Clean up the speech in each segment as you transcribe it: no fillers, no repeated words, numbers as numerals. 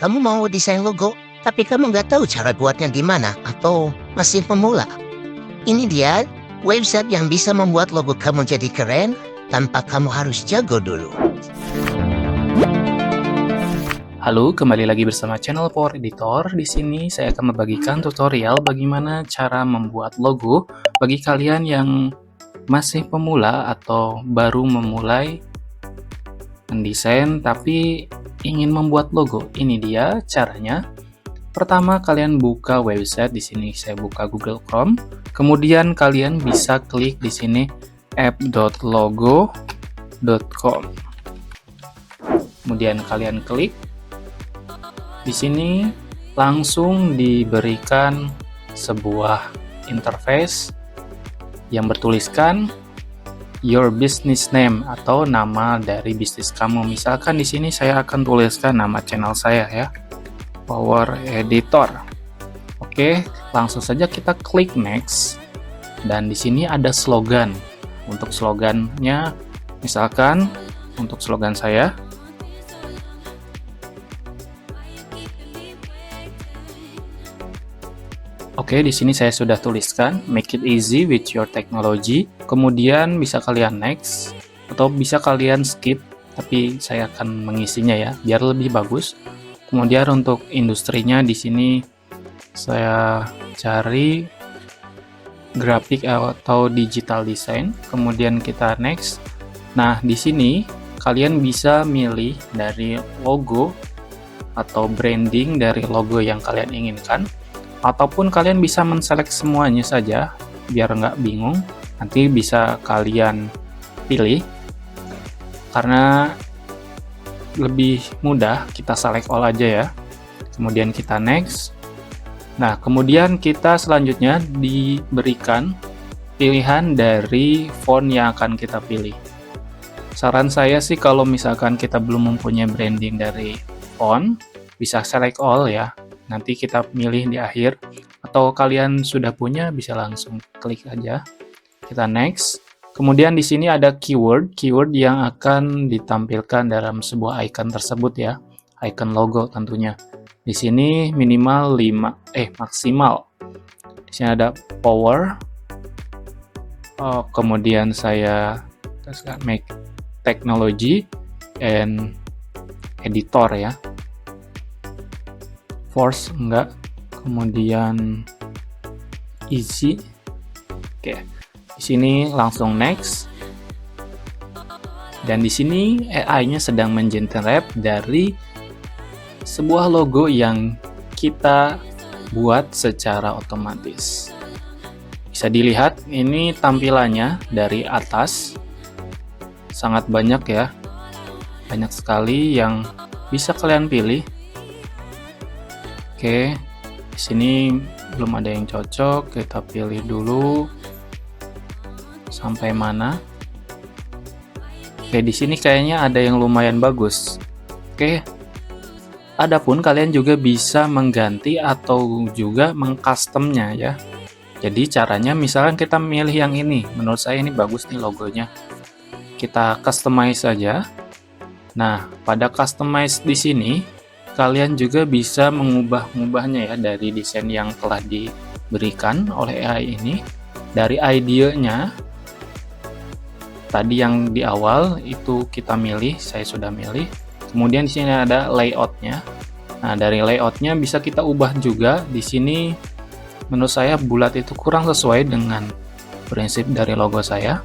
kamu mau desain logo, tapi kamu nggak tahu cara buatnya gimana atau masih pemula. Ini dia website yang bisa membuat logo kamu jadi keren tanpa kamu harus jago dulu. Halo, kembali lagi bersama channel Power Editor. Di sini saya akan membagikan tutorial bagaimana cara membuat logo bagi kalian yang masih pemula atau baru memulai mendesain tapi ingin membuat logo. Ini dia caranya. Pertama, kalian buka website. Di sini saya buka Google Chrome. Kemudian kalian bisa klik di sini app.logo.com. Kemudian kalian klik. Di sini langsung diberikan sebuah interface yang bertuliskan your business name atau nama dari bisnis kamu. Misalkan di sini saya akan tuliskan nama channel saya ya, Power Editor. Oke, langsung saja kita klik next. Dan di sini ada slogan. Untuk slogannya, misalkan untuk slogan saya, oke, di sini saya sudah tuliskan make it easy with your technology. Kemudian bisa kalian next atau bisa kalian skip, tapi saya akan mengisinya ya biar lebih bagus. Kemudian untuk industrinya di sini saya cari grafik atau digital design. Kemudian kita next. Nah, di sini kalian bisa milih dari logo atau branding dari logo yang kalian inginkan. Ataupun kalian bisa menselect semuanya saja biar nggak bingung. Nanti bisa kalian pilih karena lebih mudah kita select all aja ya. Kemudian kita next. Nah, kemudian kita selanjutnya diberikan pilihan dari font yang akan kita pilih. Saran saya sih kalau misalkan kita belum mempunyai branding dari font, bisa select all ya. Nanti kita milih di akhir, atau kalian sudah punya bisa langsung klik aja. Kita next. Kemudian di sini ada keyword yang akan ditampilkan dalam sebuah icon tersebut ya, icon logo tentunya. Di sini minimal maksimal. Di sini ada power. Kemudian saya make technology and editor ya. Force enggak, kemudian easy. Oke, di sini langsung next. Dan di sini AI-nya sedang mengenerate dari sebuah logo yang kita buat secara otomatis. Bisa dilihat ini tampilannya dari atas. Sangat banyak ya. Banyak sekali yang bisa kalian pilih. Oke, di sini belum ada yang cocok, kita pilih dulu sampai mana. Oke, di sini kayaknya ada yang lumayan bagus. Oke, adapun kalian juga bisa mengganti atau juga mengcustomnya ya. Jadi caranya misalkan kita milih yang ini, menurut saya ini bagus nih logonya. Kita customize saja. Nah, pada customize di sini kalian juga bisa mengubah-ubahnya ya dari desain yang telah diberikan oleh AI ini. Dari idenya tadi yang di awal itu kita milih, saya sudah milih. Kemudian di sini ada layoutnya. Nah, dari layoutnya bisa kita ubah juga. Di sini menurut saya bulat itu kurang sesuai dengan prinsip dari logo saya.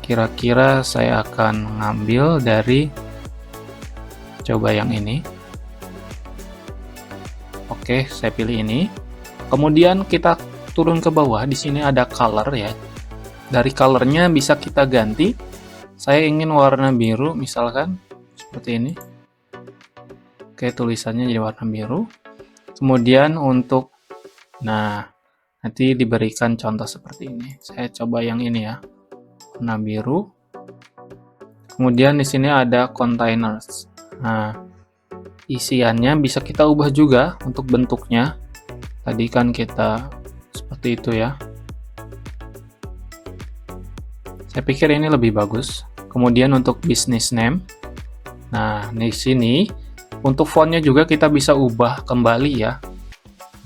Kira-kira saya akan ngambil dari coba yang ini. Oke, saya pilih ini. Kemudian kita turun ke bawah. Di sini ada color ya. Dari colornya bisa kita ganti. Saya ingin warna biru, misalkan seperti ini. Oke, tulisannya jadi warna biru. Kemudian untuk, nah, nanti diberikan contoh seperti ini. Saya coba yang ini ya, warna biru. Kemudian di sini ada containers. Nah, isiannya bisa kita ubah juga untuk bentuknya. Tadi kan kita seperti itu ya. Saya pikir ini lebih bagus. Kemudian untuk business name. Nah, di sini Untuk fontnya juga kita bisa ubah kembali ya.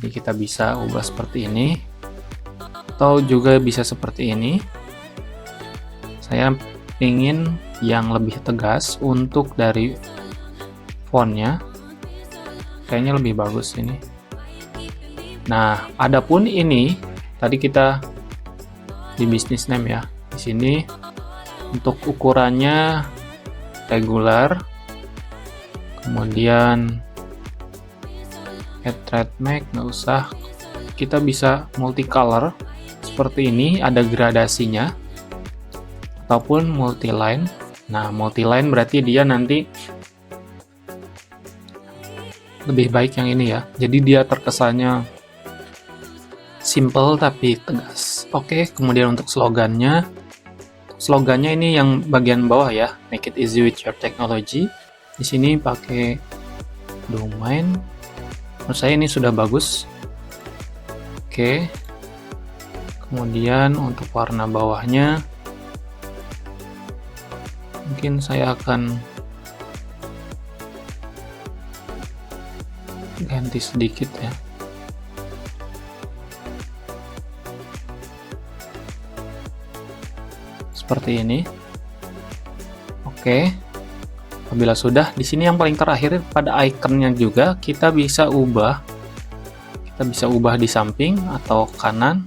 Jadi kita bisa ubah seperti ini, atau juga bisa seperti ini. Saya ingin yang lebih tegas untuk dari fontnya. Kayaknya lebih bagus ini. Nah, adapun ini tadi kita di business name ya. Di sini untuk ukurannya regular. Kemudian add trademark nggak usah. Kita bisa multicolor seperti ini, ada gradasinya, ataupun multiline. Nah, multiline berarti dia nanti lebih baik yang ini ya. Jadi dia terkesannya simple tapi tegas. Oke, kemudian untuk slogannya ini yang bagian bawah ya, make it easy with your technology. Di sini pakai domain. Menurut saya ini sudah bagus. Oke. Kemudian untuk warna bawahnya mungkin saya akan ganti sedikit ya. Seperti ini. Oke. Apabila sudah, di sini yang paling terakhir pada ikonnya juga kita bisa ubah. Kita bisa ubah di samping atau kanan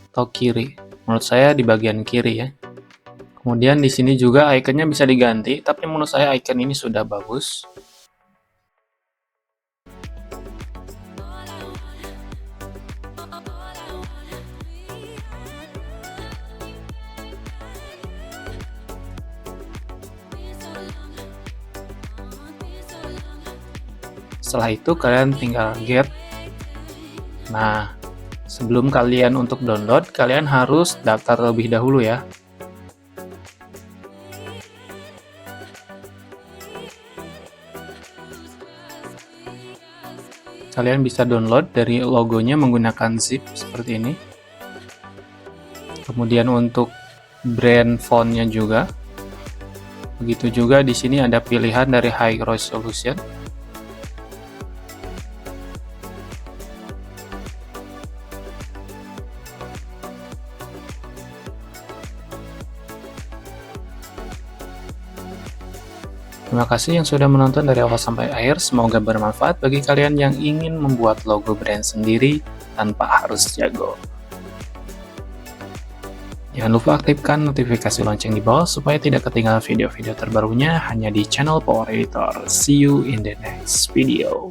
atau kiri. Menurut saya di bagian kiri ya. Kemudian di sini juga ikonnya bisa diganti, tapi menurut saya icon ini sudah bagus. Setelah itu kalian tinggal get. Nah, sebelum kalian untuk download, kalian harus daftar terlebih dahulu ya. Kalian bisa download dari logonya menggunakan zip seperti ini. Kemudian untuk brand fontnya juga. Begitu juga di sini ada pilihan dari high resolution. Terima kasih yang sudah menonton dari awal sampai akhir, semoga bermanfaat bagi kalian yang ingin membuat logo brand sendiri tanpa harus jago. Jangan lupa aktifkan notifikasi lonceng di bawah supaya tidak ketinggalan video-video terbarunya hanya di channel Power Editor. See you in the next video.